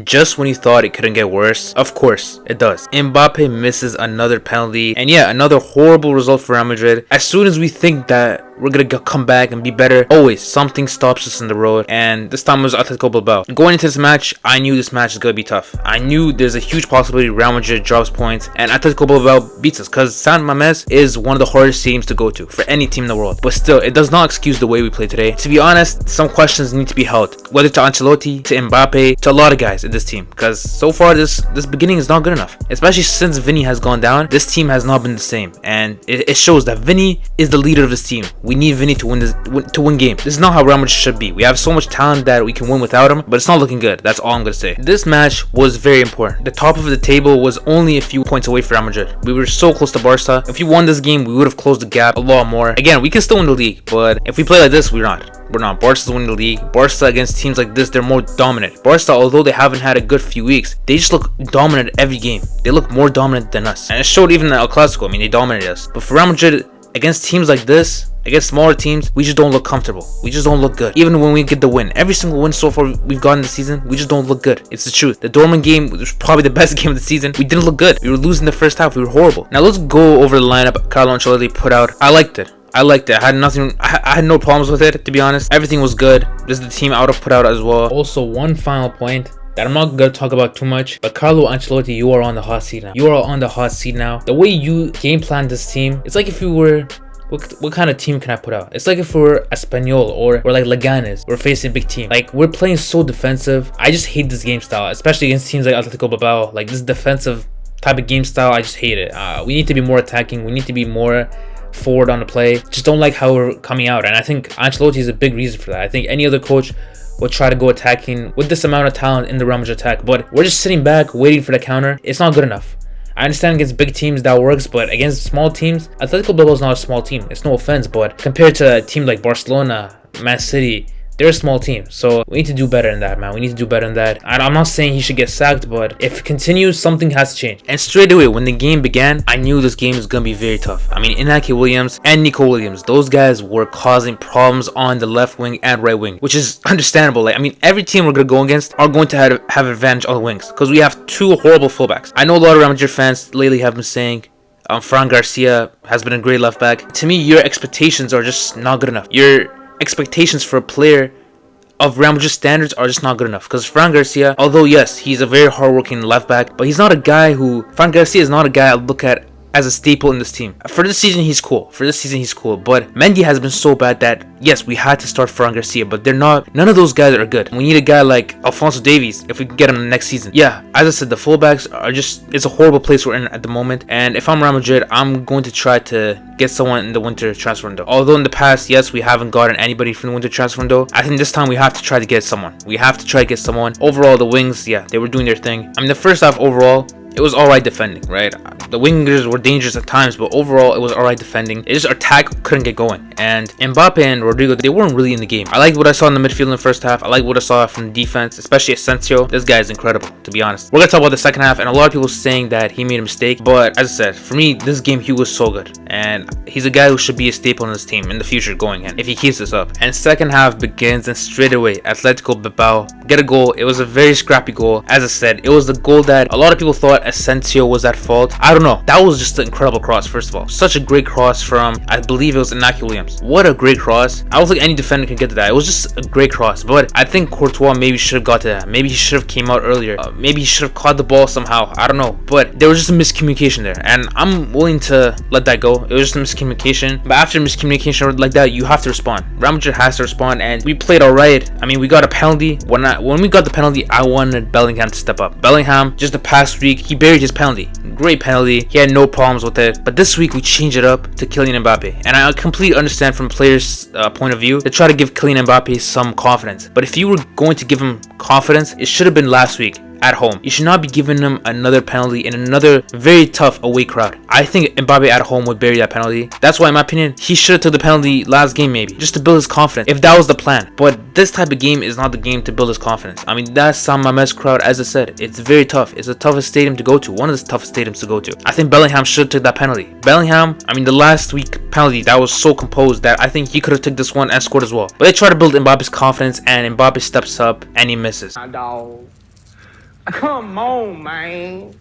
Just when you thought it couldn't get worse, of course, it does. Mbappe misses another penalty, and yeah, another horrible result for Real Madrid. As soon as we think that we're gonna come back and be better, always something stops us in the road, and this time it was Atletico Bilbao. Going into this match, I knew this match is gonna be tough. I knew there's a huge possibility Real Madrid drops points and Atletico Bilbao beats us, because San Mamés is one of the hardest teams to go to for any team in the world. But still, it does not excuse the way we play today. To be honest, some questions need to be held, whether to Ancelotti, to Mbappe, to a lot of guys in this team, because so far this beginning is not good enough. Especially since Vinny has gone down, this team has not been the same, and it shows that Vinny is the leader of this team. We need Vinny to win games. This is not how Real Madrid should be. We have so much talent that we can win without him, but it's not looking good. That's all I'm gonna say. This match was very important. The top of the table was only a few points away from Real Madrid. We were so close to Barca. If we won this game, we would have closed the gap a lot more. Again, we can still win the league, but if we play like this, we're not. Barca's winning the league. Barca against teams like this, they're more dominant. Barca, although they haven't had a good few weeks, they just look dominant every game. They look more dominant than us, and it showed even in El Clasico. I mean, they dominated us. But for Real Madrid, against teams like this, against smaller teams, we just don't look comfortable. We just don't look good. Even when we get the win, every single win so far we've gotten this season, we just don't look good. It's the truth. The Dortmund game was probably the best game of the season. We didn't look good. We were losing the first half. We were horrible. Now let's go over the lineup Carlo Ancelotti put out. I liked it. I had no problems with it, to be honest. Everything was good. This is the team I would have put out as well. Also, one final point that I'm not going to talk about too much, but Carlo Ancelotti, you are on the hot seat now. You are on the hot seat now. The way you game plan this team, it's like if you were... What kind of team can I put out? It's like if we're Espanyol or we're like Leganes, we're facing a big team. Like, we're playing so defensive. I just hate this game style, especially against teams like Atletico Bilbao. Like, this defensive type of game style, I just hate it. We need to be more attacking. We need to be more forward on the play. Just don't like how we're coming out, and I think Ancelotti is a big reason for that. I think any other coach would try to go attacking with this amount of talent in the Real Madrid attack, but we're just sitting back waiting for the counter. It's not good enough. I understand against big teams that works, but against small teams, Atletico Bilbao is not a small team. It's no offense, but compared to a team like Barcelona, Man City, they're a small team. So we need to do better than that, man. We need to do better than that. I'm not saying he should get sacked, but if it continues, something has to change. And straight away, when the game began, I knew this game was going to be very tough. I mean, Inaki Williams and Nico Williams, those guys were causing problems on the left wing and right wing, which is understandable. Like, I mean, every team we're going to go against are going to have advantage on the wings, because we have two horrible fullbacks. I know a lot of Real Madrid fans lately have been saying Fran Garcia has been a great left back. To me, your expectations are just not good enough. Your expectations for a player of Real Madrid standards are just not good enough, because Fran Garcia, although yes, he's a very hardworking left back, but Fran Garcia is not a guy I look at as a staple in this team. For this season, he's cool. But Mendy has been so bad that, yes, we had to start Fran Garcia, but none of those guys are good. We need a guy like Alphonso Davies if we can get him next season. Yeah, as I said, the fullbacks are it's a horrible place we're in at the moment, and if I'm Real Madrid, I'm going to try to get someone in the winter transfer window. Although in the past, yes, we haven't gotten anybody from the winter transfer window, I think this time we have to try to get someone. Overall, the wings, yeah, they were doing their thing. I mean, the first half overall, it was alright defending, right? The wingers were dangerous at times, but overall it was alright defending. It just our attack couldn't get going. And Mbappe and Rodrigo, they weren't really in the game. I liked what I saw in the midfield in the first half. I liked what I saw from the defense, especially Asensio. This guy is incredible, to be honest. We're gonna talk about the second half, and a lot of people saying that he made a mistake. But as I said, for me, this game he was so good, and he's a guy who should be a staple in this team in the future going in if he keeps this up. And second half begins, and straight away Atletico Bilbao get a goal. It was a very scrappy goal. As I said, it was the goal that a lot of people thought Asensio was at fault. I don't know. That was just an incredible cross, first of all. Such a great cross from, I believe it was Inaki Williams. What a great cross. I don't think any defender can get to that. It was just a great cross. But I think Courtois maybe should have got to that. Maybe he should have came out earlier. Maybe he should have caught the ball somehow. I don't know. But there was just a miscommunication there. And I'm willing to let that go. It was just a miscommunication. But after miscommunication like that, you have to respond. Real Madrid has to respond. And we played alright. I mean, we got a penalty. When we got the penalty, I wanted Bellingham to step up. Bellingham, just the past week, he buried his penalty. Great penalty. He had no problems with it. But this week we changed it up to Kylian Mbappe. And I completely understand from players' point of view to try to give Kylian Mbappe some confidence. But if you were going to give him confidence, it should have been last week at home. You should not be giving him another penalty in another very tough away crowd. I think Mbappe at home would bury that penalty. That's why, in my opinion, he should have took the penalty last game maybe, just to build his confidence, if that was the plan. But this type of game is not the game to build his confidence. I mean, that San Mamés crowd, as I said, it's very tough. It's the toughest stadium to go to, one of the toughest stadiums to go to. I think Bellingham should have took that penalty. Bellingham, I mean, the last week penalty, that was so composed that I think he could have took this one and scored as well. But they try to build Mbappe's confidence, and Mbappe steps up and he misses. Come on, man.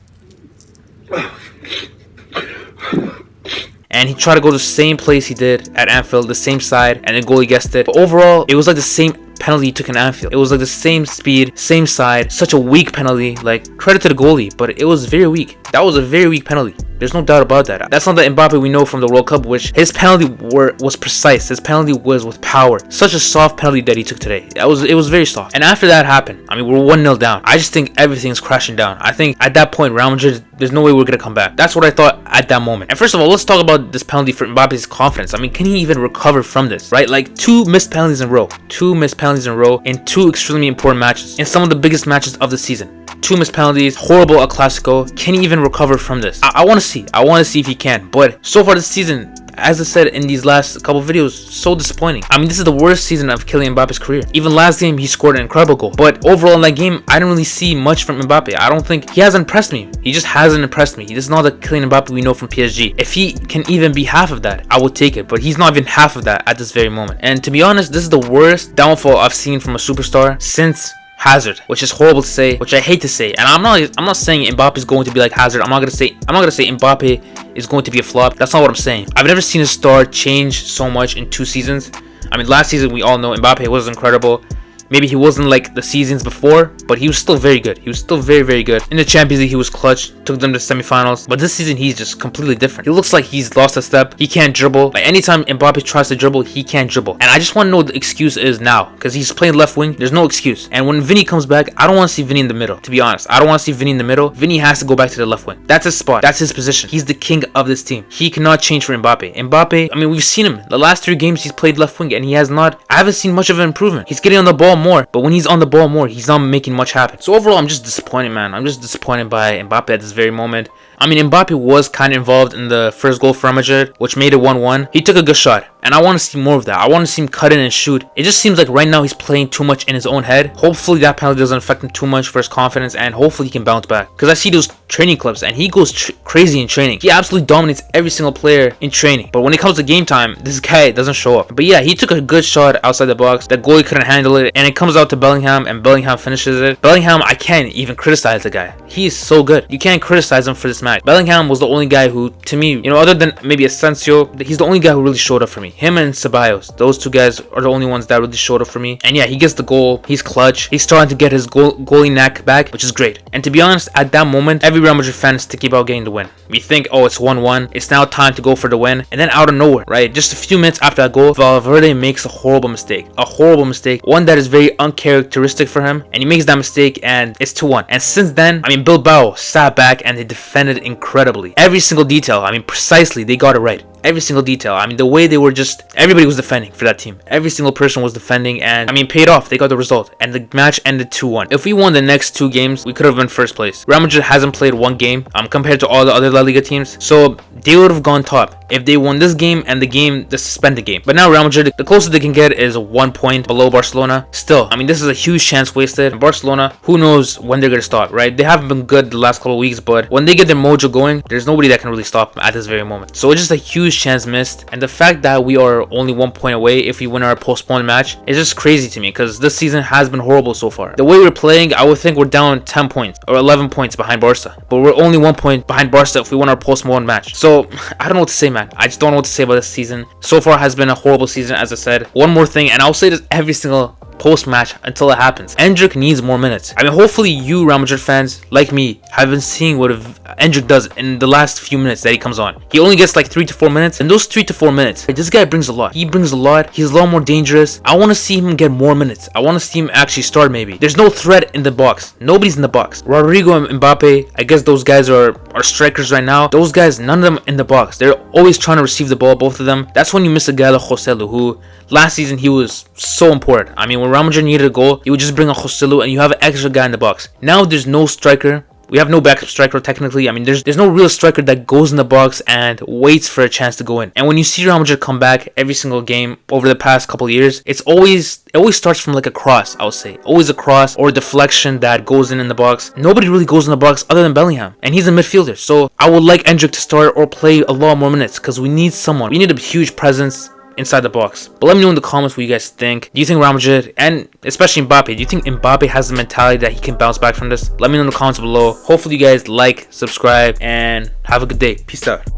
And he tried to go to the same place he did at Anfield, the same side, and the goalie guessed it. But overall, it was like the same penalty he took in Anfield. It was like the same speed, same side, such a weak penalty. Like, credit to the goalie, but it was very weak. That was a very weak penalty. There's no doubt about that. That's not the Mbappe we know from the World Cup, which his penalty was precise. His penalty was with power. Such a soft penalty that he took today. It was very soft. And after that happened, I mean, we're 1-0 down. I just think everything's crashing down. I think at that point, Real Madrid, there's no way we're gonna come back. That's what I thought at that moment. And first of all, let's talk about this penalty for Mbappe's confidence. I mean, can he even recover from this, right? Like, 2 missed penalties in a row. 2 missed penalties in a row in 2 extremely important matches. In some of the biggest matches of the season. 2 missed penalties, horrible El Clasico. Can he even recover from this? I want to see. I want to see if he can. But so far this season, as I said in these last couple videos, so disappointing. I mean, this is the worst season of Kylian Mbappe's career. Even last game, he scored an incredible goal. But overall in that game, I didn't really see much from Mbappe. I don't think he hasn't impressed me. He just hasn't impressed me. This is not the Kylian Mbappe we know from PSG. If he can even be half of that, I would take it. But he's not even half of that at this very moment. And to be honest, this is the worst downfall I've seen from a superstar since Hazard, which is horrible to say, which I hate to say. And I'm not saying Mbappe is going to be like Hazard. I'm not gonna say Mbappe is going to be a flop. That's not what I'm saying. I've never seen a star change so much in 2 seasons. I mean, last season we all know Mbappe was incredible. Maybe he wasn't like the seasons before, but he was still very good. He was still very, very good. In the Champions League, he was clutch, took them to semifinals. But this season, he's just completely different. He looks like he's lost a step. He can't dribble. Like, anytime Mbappe tries to dribble, he can't dribble. And I just want to know what the excuse is now, because he's playing left wing. There's no excuse. And when Vinny comes back, I don't want to see Vinny in the middle, to be honest. I don't want to see Vinny in the middle. Vinny has to go back to the left wing. That's his spot. That's his position. He's the king of this team. He cannot change for Mbappe. Mbappe, I mean, we've seen him. The last 3 games, he's played left wing, and he has not. I haven't seen much of an improvement. He's getting on the ball more, but when he's on the ball more, he's not making much happen. So overall, I'm just disappointed, man. I'm just disappointed by Mbappe at this very moment. I mean, Mbappe was kind of involved in the first goal for Real Madrid, which made it 1-1. He took a good shot, and I want to see more of that. I want to see him cut in and shoot. It just seems like right now he's playing too much in his own head. Hopefully that penalty doesn't affect him too much for his confidence, and hopefully he can bounce back. Because I see those training clips, and he goes crazy in training. He absolutely dominates every single player in training. But when it comes to game time, this guy doesn't show up. But yeah, he took a good shot outside the box. The goalie couldn't handle it, and it comes out to Bellingham, and Bellingham finishes it. Bellingham, I can't even criticize the guy. He is so good. You can't criticize him for this match. Bellingham was the only guy who, to me, you know, other than maybe Asensio, he's the only guy who really showed up for me. Him and Ceballos, those 2 guys are the only ones that really showed up for me. And yeah, he gets the goal. He's clutch. He's starting to get his goalie knack back, which is great. And to be honest, at that moment, every Real Madrid fan is thinking about getting the win. We think, oh, it's 1-1. It's now time to go for the win. And then out of nowhere, right, just a few minutes after that goal, Valverde makes a horrible mistake. A horrible mistake. One that is very uncharacteristic for him. And he makes that mistake, and it's 2-1. And since then, I mean, Bilbao sat back and they defended incredibly. Every single detail, I mean, precisely, they got it right. Every single detail. I mean, the way they were just, everybody was defending for that team. Every single person was defending, and I mean, paid off. They got the result, and the match ended 2-1. If we won the next 2 games, we could have been first place. Real Madrid hasn't played 1 game compared to all the other La Liga teams, so they would have gone top if they won this game and the suspended game. But now Real Madrid, the closest they can get is 1 point below Barcelona. Still, I mean, this is a huge chance wasted. And Barcelona, who knows when they're gonna stop, right? They haven't been good the last couple of weeks, but when they get their mojo going, there's nobody that can really stop them at this very moment. So it's just a huge chance missed, and the fact that we are only 1 point away if we win our postponed match is just crazy to me, because this season has been horrible so far. The way we're playing, I would think we're down 10 points or 11 points behind Barca, but we're only 1 point behind Barca if we win our postponed match. So I don't know what to say, man. I just don't know what to say about this season. So far has been a horrible season, as I said. One more thing, and I'll say this every single post-match until it happens. Endrick needs more minutes. I mean, hopefully you Real Madrid fans, like me, have been seeing what Endrick does in the last few minutes that he comes on. He only gets like 3 to 4 minutes, and those 3 to 4 minutes, this guy brings a lot. He brings a lot. He's a lot more dangerous. I want to see him get more minutes. I want to see him actually start maybe. There's no threat in the box. Nobody's in the box. Rodrigo and Mbappe, I guess those guys are strikers right now. Those guys, none of them in the box. They're always trying to receive the ball, both of them. That's when you miss a guy like Joselu, who last season he was so important. I mean, when Real Madrid needed a goal, he would just bring a Joselu and you have an extra guy in the box. Now there's no striker. We have no backup striker technically. I mean, there's no real striker that goes in the box and waits for a chance to go in. And when you see Real Madrid come back every single game over the past couple of years, it always starts from like a cross, I would say. Always a cross or a deflection that goes in the box. Nobody really goes in the box other than Bellingham, and he's a midfielder. So I would like Endrick to start or play a lot more minutes, because we need someone. We need a huge presence inside the box. But let me know in the comments what you guys think. Do you think Real Madrid, and especially Mbappe, do you think Mbappe has the mentality that he can bounce back from this? Let me know in the comments below. Hopefully you guys like, subscribe, and have a good day. Peace out.